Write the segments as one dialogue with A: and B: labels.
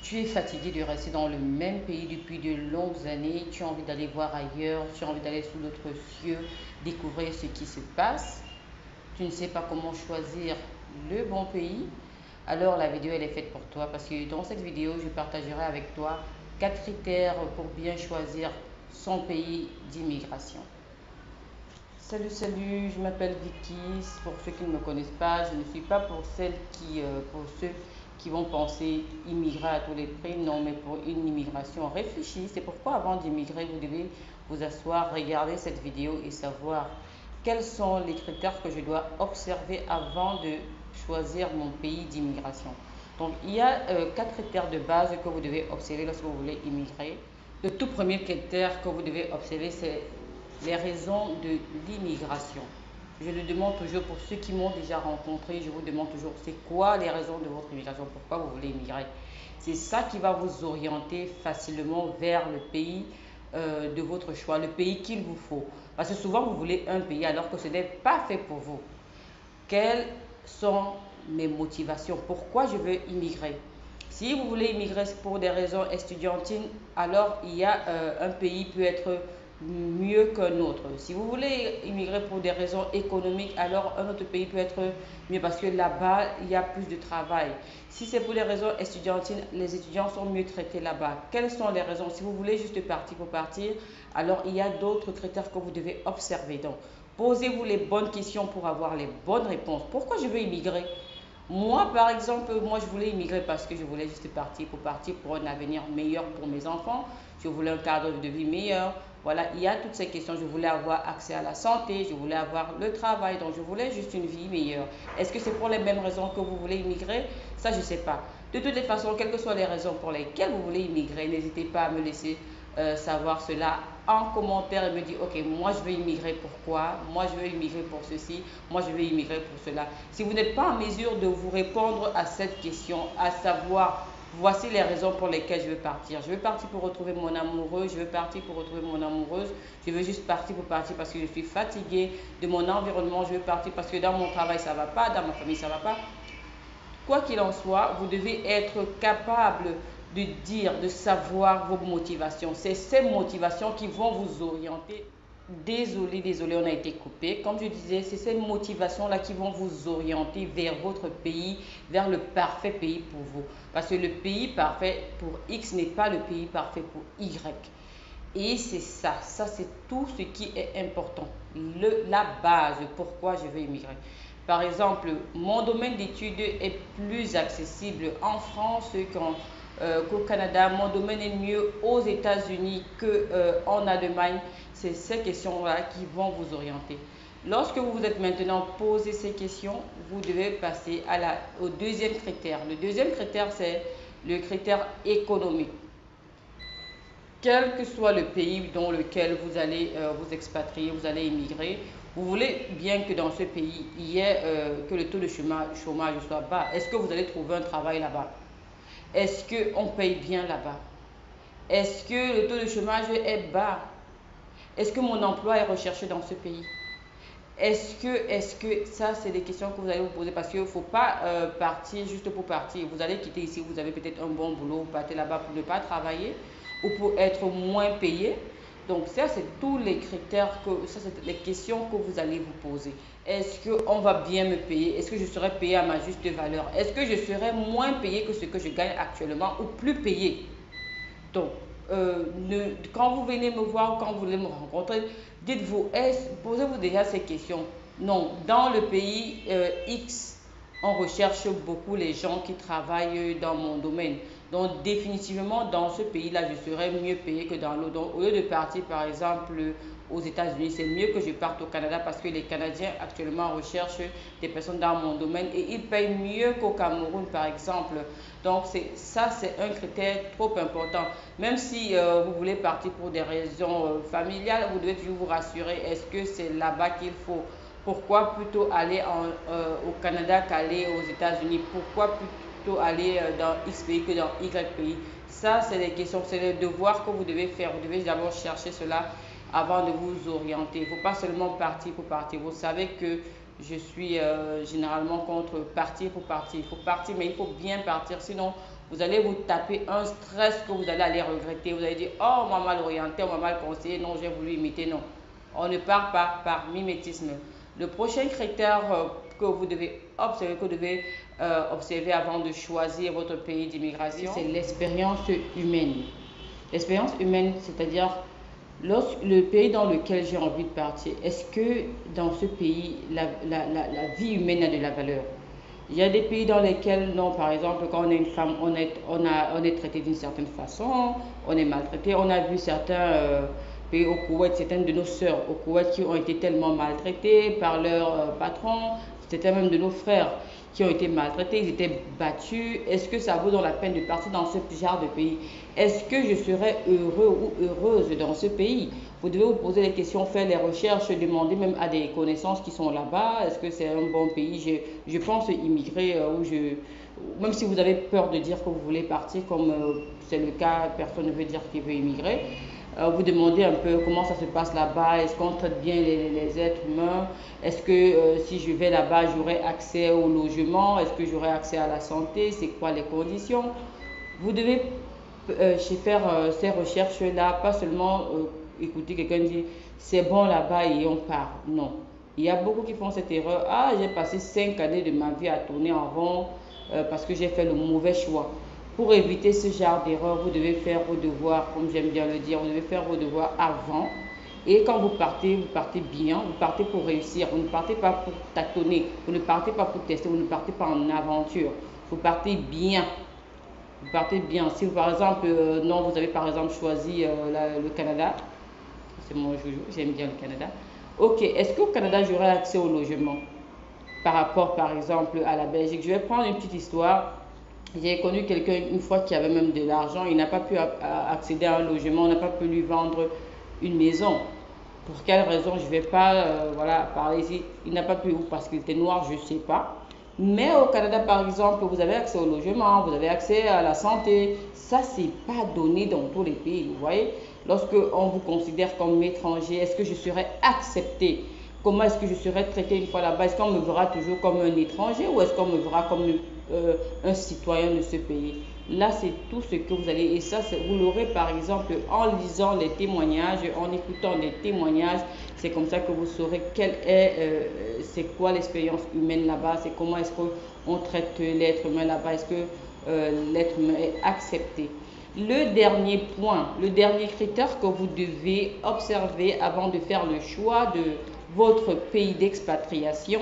A: Tu es fatigué de rester dans le même pays depuis de longues années, tu as envie d'aller voir ailleurs, tu as envie d'aller sous d'autres cieux, découvrir ce qui se passe. Tu ne sais pas comment choisir le bon pays. Alors la vidéo elle est faite pour toi parce que dans cette vidéo je partagerai avec toi 4 critères pour bien choisir son pays d'immigration. Salut, salut, je m'appelle Vicky. Pour ceux qui ne me connaissent pas, je ne suis pas pour pour ceux qui vont penser immigrer à tous les prix, non, mais pour une immigration réfléchie. C'est pourquoi avant d'immigrer, vous devez vous asseoir, regarder cette vidéo et savoir quels sont les critères que je dois observer avant de choisir mon pays d'immigration. Donc, il y a 4 critères de base que vous devez observer lorsque vous voulez immigrer. Le tout premier critère que vous devez observer, c'est les raisons de l'immigration. Je le demande toujours pour ceux qui m'ont déjà rencontré, je vous demande toujours c'est quoi les raisons de votre immigration, pourquoi vous voulez immigrer. C'est ça qui va vous orienter facilement vers le pays de votre choix, le pays qu'il vous faut. Parce que souvent vous voulez un pays alors que ce n'est pas fait pour vous. Quelles sont mes motivations? Pourquoi je veux immigrer? Si vous voulez immigrer pour des raisons estudiantines, alors il y a un pays peut être mieux qu'un autre. Si vous voulez immigrer pour des raisons économiques, alors un autre pays peut être mieux parce que là-bas, il y a plus de travail. Si c'est pour des raisons estudiantines, les étudiants sont mieux traités là-bas. Quelles sont les raisons? Si vous voulez juste partir pour partir, alors il y a d'autres critères que vous devez observer. Donc, posez-vous les bonnes questions pour avoir les bonnes réponses. Pourquoi je veux immigrer? Moi, par exemple, moi, je voulais immigrer parce que je voulais juste partir pour un avenir meilleur pour mes enfants. Je voulais un cadre de vie meilleur. Voilà, il y a toutes ces questions. Je voulais avoir accès à la santé, je voulais avoir le travail, donc je voulais juste une vie meilleure. Est-ce que c'est pour les mêmes raisons que vous voulez immigrer? Ça, je ne sais pas. De toutes les façons, quelles que soient les raisons pour lesquelles vous voulez immigrer, n'hésitez pas à me laisser savoir cela en commentaire et me dire ok, moi je veux immigrer pourquoi, moi je veux immigrer pour ceci, moi je veux immigrer pour cela. Si vous n'êtes pas en mesure de vous répondre à cette question, à savoir voici les raisons pour lesquelles je veux partir. Je veux partir pour retrouver mon amoureux, je veux partir pour retrouver mon amoureuse, je veux juste partir pour partir parce que je suis fatiguée de mon environnement, je veux partir parce que dans mon travail ça ne va pas, dans ma famille ça ne va pas. Quoi qu'il en soit, vous devez être capable de dire, de savoir vos motivations. C'est ces motivations qui vont vous orienter. Désolé, on a été coupé. Comme je disais, c'est ces motivations-là qui vont vous orienter vers votre pays, vers le parfait pays pour vous. Parce que le pays parfait pour X n'est pas le pays parfait pour Y. Et c'est ça c'est tout ce qui est important. La base, pourquoi je veux immigrer. Par exemple, mon domaine d'études est plus accessible en France qu'au Canada. Mon domaine est mieux aux États-Unis qu'en Allemagne. C'est ces questions-là qui vont vous orienter. Lorsque vous vous êtes maintenant posé ces questions, vous devez passer au deuxième critère. Le deuxième critère, c'est le critère économique. Quel que soit le pays dans lequel vous allez vous expatrier, vous allez immigrer, vous voulez bien que dans ce pays, il y ait que le taux de chômage soit bas. Est-ce que vous allez trouver un travail là-bas? Est-ce qu'on paye bien là-bas? Est-ce que le taux de chômage est bas? Est-ce que mon emploi est recherché dans ce pays? Est-ce que ça, c'est des questions que vous allez vous poser parce qu'il ne faut pas partir juste pour partir. Vous allez quitter ici, vous avez peut-être un bon boulot, vous partez là-bas pour ne pas travailler ou pour être moins payé. Donc ça, c'est tous les critères, ça, c'est les questions que vous allez vous poser. Est-ce qu'on va bien me payer? Est-ce que je serai payé à ma juste valeur? Est-ce que je serai moins payé que ce que je gagne actuellement ou plus payé? Donc, quand vous venez me voir, quand vous voulez me rencontrer, dites-vous, posez-vous déjà ces questions. Non, dans le pays X, on recherche beaucoup les gens qui travaillent dans mon domaine. Donc, définitivement, dans ce pays-là, je serai mieux payé que dans l'autre. Donc, au lieu de partir, par exemple, aux États-Unis, c'est mieux que je parte au Canada parce que les Canadiens actuellement recherchent des personnes dans mon domaine et ils payent mieux qu'au Cameroun, par exemple. Donc, ça, c'est un critère trop important. Même si vous voulez partir pour des raisons familiales, vous devez toujours vous rassurer, est-ce que c'est là-bas qu'il faut? Pourquoi plutôt aller au Canada qu'aller aux États-Unis? Pourquoi plutôt aller dans X pays que dans Y pays? Ça, c'est des questions, c'est des devoirs que vous devez faire. Vous devez d'abord chercher cela avant de vous orienter. Il ne faut pas seulement partir pour partir. Vous savez que je suis généralement contre partir pour partir. Il faut partir, mais il faut bien partir. Sinon, vous allez vous taper un stress que vous allez aller regretter. Vous allez dire, oh, on m'a mal orienté, on m'a mal conseillé, non, j'ai voulu imiter, non. On ne part pas par mimétisme. Le prochain critère que vous devez observer avant de choisir votre pays d'immigration, c'est l'expérience humaine. L'expérience humaine, c'est-à-dire le pays dans lequel j'ai envie de partir, est-ce que dans ce pays, la vie humaine a de la valeur? Il y a des pays dans lesquels, non, par exemple, quand on est une femme, on est traité d'une certaine façon, on est maltraité. On a vu certains pays au Koweït, certaines de nos sœurs au Koweït qui ont été tellement maltraitées par leur patron, c'était même de nos frères qui ont été maltraités, ils étaient battus. Est-ce que ça vaut dans la peine de partir dans ce genre de pays? Est-ce que je serais heureux ou heureuse dans ce pays? Vous devez vous poser des questions, faire les recherches, demander même à des connaissances qui sont là-bas. Est-ce que c'est un bon pays? Je pense immigrer même si vous avez peur de dire que vous voulez partir, comme c'est le cas, personne ne veut dire qu'il veut immigrer. Vous demandez un peu comment ça se passe là-bas, est-ce qu'on traite bien les êtres humains, est-ce que si je vais là-bas, j'aurai accès au logement, est-ce que j'aurai accès à la santé, c'est quoi les conditions? Vous devez faire ces recherches-là, pas seulement écouter quelqu'un dire c'est bon là-bas et on part. Non. Il y a beaucoup qui font cette erreur. Ah, j'ai passé 5 années de ma vie à tourner en rond parce que j'ai fait le mauvais choix. Pour éviter ce genre d'erreur, vous devez faire vos devoirs, comme j'aime bien le dire, vous devez faire vos devoirs avant. Et quand vous partez bien, vous partez pour réussir. Vous ne partez pas pour tâtonner, vous ne partez pas pour tester, vous ne partez pas en aventure. Vous partez bien. Vous partez bien. Si vous, par exemple, non, vous avez par exemple choisi le Canada, c'est mon joujou, j'aime bien le Canada. Ok, est-ce qu'au Canada, j'aurai accès au logement par rapport, par exemple, à la Belgique? Je vais prendre une petite histoire. J'ai connu quelqu'un une fois qui avait même de l'argent, il n'a pas pu accéder à un logement, on n'a pas pu lui vendre une maison. Pour quelle raison? Je ne vais pas parler ici. Il n'a pas pu, ou parce qu'il était noir, je ne sais pas. Mais au Canada, par exemple, vous avez accès au logement, vous avez accès à la santé. Ça, ce n'est pas donné dans tous les pays, vous voyez. Lorsque on vous considère comme étranger, est-ce que je serai accepté? Comment est-ce que je serai traité une fois là-bas? Est-ce qu'on me verra toujours comme un étranger ou est-ce qu'on me verra comme un citoyen de ce pays? Là, c'est tout ce que vous allez... Et ça, vous l'aurez par exemple en lisant les témoignages, en écoutant les témoignages. C'est comme ça que vous saurez c'est quoi l'expérience humaine là-bas. C'est comment est-ce qu'on traite l'être humain là-bas. Est-ce que l'être humain est accepté? Le dernier point, le dernier critère que vous devez observer avant de faire le choix de votre pays d'expatriation,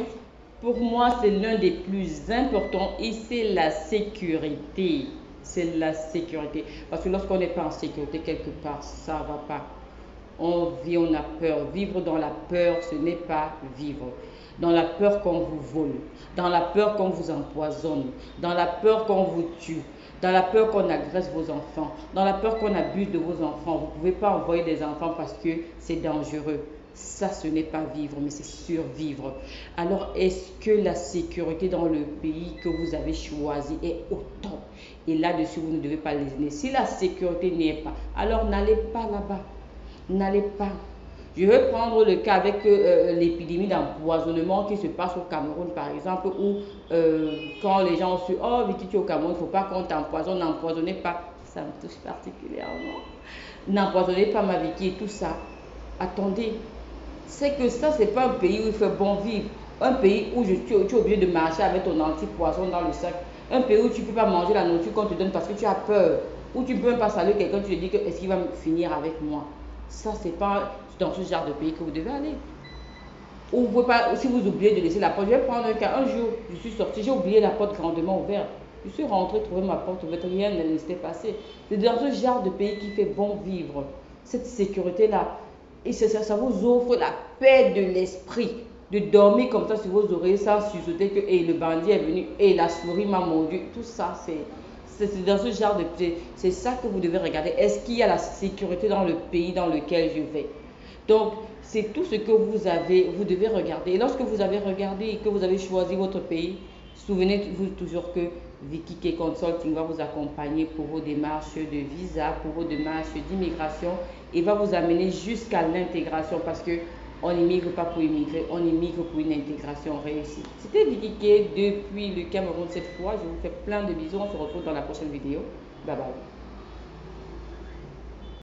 A: pour moi, c'est l'un des plus importants et c'est la sécurité. C'est la sécurité. Parce que lorsqu'on n'est pas en sécurité quelque part, ça ne va pas. On vit, on a peur. Vivre dans la peur, ce n'est pas vivre. Dans la peur qu'on vous vole, dans la peur qu'on vous empoisonne, dans la peur qu'on vous tue, dans la peur qu'on agresse vos enfants, dans la peur qu'on abuse de vos enfants. Vous ne pouvez pas envoyer des enfants parce que c'est dangereux. Ça, ce n'est pas vivre, mais c'est survivre. Alors, est-ce que la sécurité dans le pays que vous avez choisi est au top? Et là-dessus, vous ne devez pas lésiner. Si la sécurité n'y est pas, alors n'allez pas là-bas. N'allez pas. Je vais prendre le cas avec l'épidémie d'empoisonnement qui se passe au Cameroun, par exemple, où quand les gens ont su, oh, Vicky, tu es au Cameroun, il ne faut pas qu'on t'empoisonne, n'empoisonnez pas. Ça me touche particulièrement. N'empoisonnez pas ma Vicky et tout ça. Attendez. C'est que ça, ce n'est pas un pays où il fait bon vivre. Un pays où tu es obligé de marcher avec ton anti-poison dans le sac. Un pays où tu ne peux pas manger la nourriture qu'on te donne parce que tu as peur. Où tu ne peux même pas saluer quelqu'un, tu te dis que est-ce qu'il va finir avec moi? Ça, ce n'est pas dans ce genre de pays que vous devez aller. Ou vous pouvez pas, si vous oubliez de laisser la porte, je vais prendre un cas. Un jour, je suis sortie, j'ai oublié la porte grandement ouverte. Je suis rentrée, trouver ma porte ouverte, rien ne s'était passé. C'est dans ce genre de pays qui fait bon vivre. Cette sécurité-là. Et ça vous offre la paix de l'esprit. De dormir comme ça sur vos oreilles sans sursauter que le bandit est venu et la souris m'a mordu. Tout ça, c'est dans ce genre de... C'est ça que vous devez regarder. Est-ce qu'il y a la sécurité dans le pays dans lequel je vais? Donc, c'est tout ce que vous devez regarder. Et lorsque vous avez regardé et que vous avez choisi votre pays, souvenez-vous toujours que Vicky K Consulting va vous accompagner pour vos démarches de visa, pour vos démarches d'immigration et va vous amener jusqu'à l'intégration parce que On n'immigre pas pour immigrer, on immigre pour une intégration réussie. C'était Vicky depuis le Cameroun cette fois. Je vous fais plein de bisous. On se retrouve dans la prochaine vidéo. Bye bye.